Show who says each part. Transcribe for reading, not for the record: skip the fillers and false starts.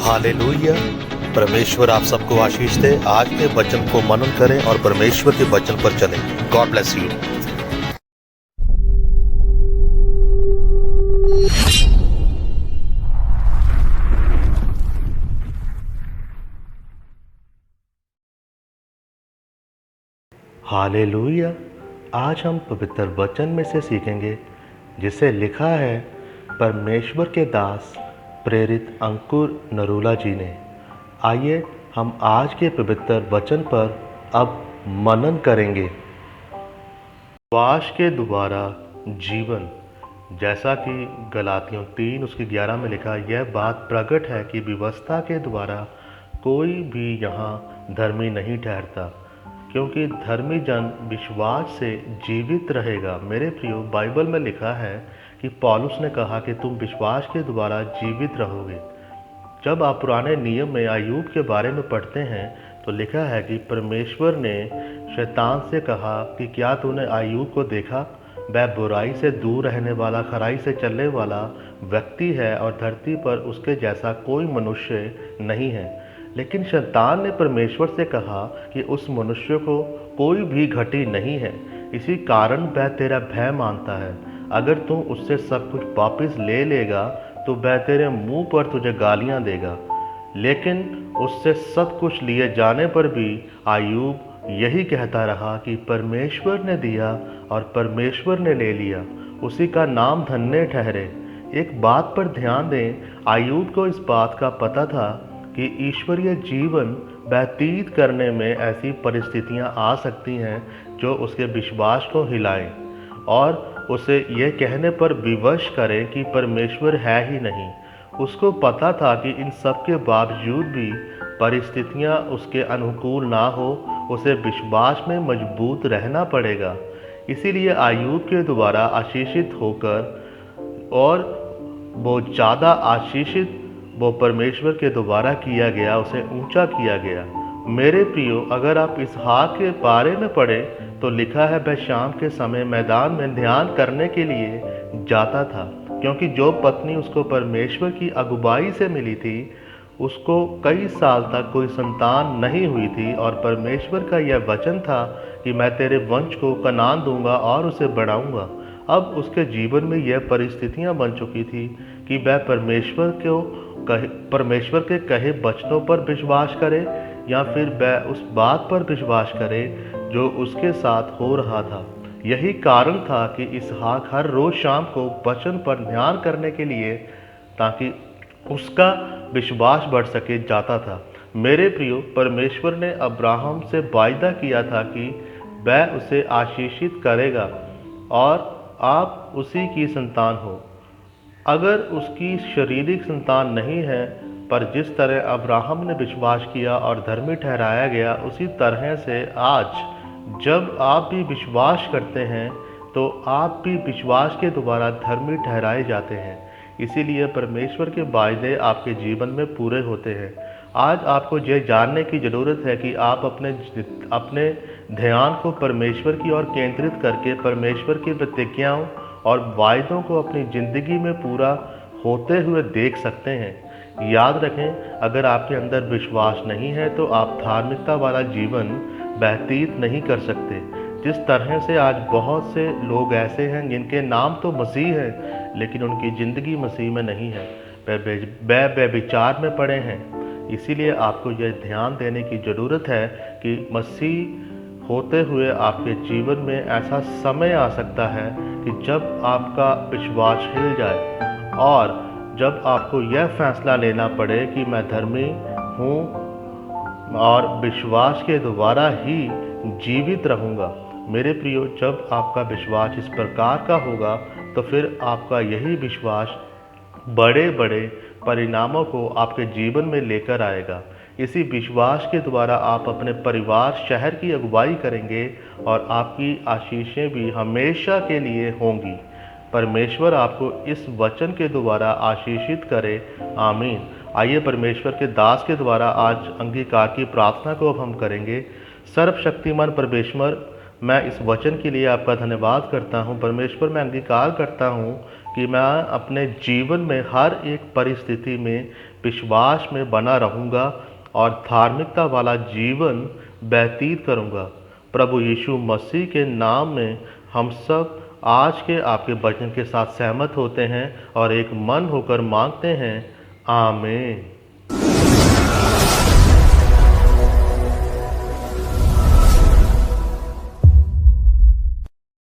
Speaker 1: Hallelujah. परमेश्वर आप सबको आशीष दे। आज के वचन को मनन करें और परमेश्वर के वचन पर चलें। God bless you. हालेलुया। आज हम पवित्र वचन में से सीखेंगे जिसे लिखा है परमेश्वर के दास प्रेरित अंकुर नरूला जी ने। आइए हम आज के पवित्र वचन पर अब मनन करेंगे। विश्वास के द्वारा जीवन, जैसा कि गलातियों 3 उसके 11 में लिखा, यह बात प्रकट है कि व्यवस्था के द्वारा कोई भी यहाँ धर्मी नहीं ठहरता, क्योंकि धर्मी जन विश्वास से जीवित रहेगा। मेरे प्रियो, बाइबल में लिखा है कि पौलुस ने कहा कि तुम विश्वास के द्वारा जीवित रहोगे। जब आप पुराने नियम में अय्यूब के बारे में पढ़ते हैं तो लिखा है कि परमेश्वर ने शैतान से कहा कि क्या तूने अय्यूब को देखा? वह बुराई से दूर रहने वाला, खराई से चलने वाला व्यक्ति है और धरती पर उसके जैसा कोई मनुष्य नहीं है। लेकिन शैतान ने परमेश्वर से कहा कि उस मनुष्य को कोई भी घटी नहीं है, इसी कारण वह तेरा भय मानता है। अगर तुम उससे सब कुछ वापस ले लेगा तो वह तेरे मुंह पर तुझे गालियां देगा। लेकिन उससे सब कुछ लिए जाने पर भी अय्यूब यही कहता रहा कि परमेश्वर ने दिया और परमेश्वर ने ले लिया, उसी का नाम धन्य ठहरे। एक बात पर ध्यान दें, अय्यूब को इस बात का पता था कि ईश्वरीय जीवन व्यतीत करने में ऐसी परिस्थितियां आ सकती हैं जो उसके विश्वास को हिलाएं और उसे यह कहने पर विवश करें कि परमेश्वर है ही नहीं। उसको पता था कि इन सब के बावजूद भी परिस्थितियां उसके अनुकूल ना हो, उसे विश्वास में मजबूत रहना पड़ेगा। इसीलिए अय्यूब के द्वारा आशीषित होकर और वो ज़्यादा आशीषित वो परमेश्वर के द्वारा किया गया, उसे ऊंचा किया गया। मेरे प्रियो, अगर आप इसहाक के बारे में पढ़ें तो लिखा है वह शाम के समय मैदान में ध्यान करने के लिए जाता था, क्योंकि जो पत्नी उसको परमेश्वर की अगुवाई से मिली थी उसको कई साल तक कोई संतान नहीं हुई थी और परमेश्वर का यह वचन था कि मैं तेरे वंश को कनान दूंगा और उसे बढ़ाऊंगा। अब उसके जीवन में यह परिस्थितियां बन चुकी थी कि वह परमेश्वर के कहे वचनों पर विश्वास करे या फिर वह उस बात पर विश्वास करे जो उसके साथ हो रहा था। यही कारण था कि इसहाक हर रोज शाम को वचन पर ध्यान करने के लिए, ताकि उसका विश्वास बढ़ सके, जाता था। मेरे प्रियो, परमेश्वर ने अब्राहम से वायदा किया था कि वह उसे आशीषित करेगा और आप उसी की संतान हो। अगर उसकी शारीरिक संतान नहीं है, पर जिस तरह अब्राहम ने विश्वास किया और धर्मी ठहराया गया, उसी तरह से आज जब आप भी विश्वास करते हैं तो आप भी विश्वास के द्वारा धर्मी ठहराए जाते हैं। इसीलिए परमेश्वर के वायदे आपके जीवन में पूरे होते हैं। आज आपको यह जानने की ज़रूरत है कि आप अपने ध्यान को परमेश्वर की ओर केंद्रित करके परमेश्वर की प्रतिज्ञाओं और वायदों को अपनी ज़िंदगी में पूरा होते हुए देख सकते हैं। याद रखें, अगर आपके अंदर विश्वास नहीं है तो आप धार्मिकता वाला जीवन व्यतीत नहीं कर सकते। जिस तरह से आज बहुत से लोग ऐसे हैं जिनके नाम तो मसीह हैं लेकिन उनकी ज़िंदगी मसीह में नहीं है, वह व्यभिचार में पड़े हैं। इसीलिए आपको यह ध्यान देने की ज़रूरत है कि मसीह होते हुए आपके जीवन में ऐसा समय आ सकता है कि जब आपका विश्वास हिल जाए और जब आपको यह फैसला लेना पड़े कि मैं धर्मी हूँ और विश्वास के द्वारा ही जीवित रहूँगा। मेरे प्रियो, जब आपका विश्वास इस प्रकार का होगा तो फिर आपका यही विश्वास बड़े बड़े परिणामों को आपके जीवन में लेकर आएगा। इसी विश्वास के द्वारा आप अपने परिवार, शहर की अगुवाई करेंगे और आपकी आशीषें भी हमेशा के लिए होंगी। परमेश्वर आपको इस वचन के द्वारा आशीषित करे। आमीन। आइए परमेश्वर के दास के द्वारा आज अंगीकार की प्रार्थना को अब हम करेंगे। सर्वशक्तिमान परमेश्वर, मैं इस वचन के लिए आपका धन्यवाद करता हूँ। परमेश्वर, मैं अंगीकार करता हूँ कि मैं अपने जीवन में हर एक परिस्थिति में विश्वास में बना रहूँगा और धार्मिकता वाला जीवन व्यतीत करूँगा। प्रभु यीशु मसीह के नाम में हम सब आज के आपके वचन के साथ सहमत होते हैं और एक मन होकर मांगते हैं। आमीन।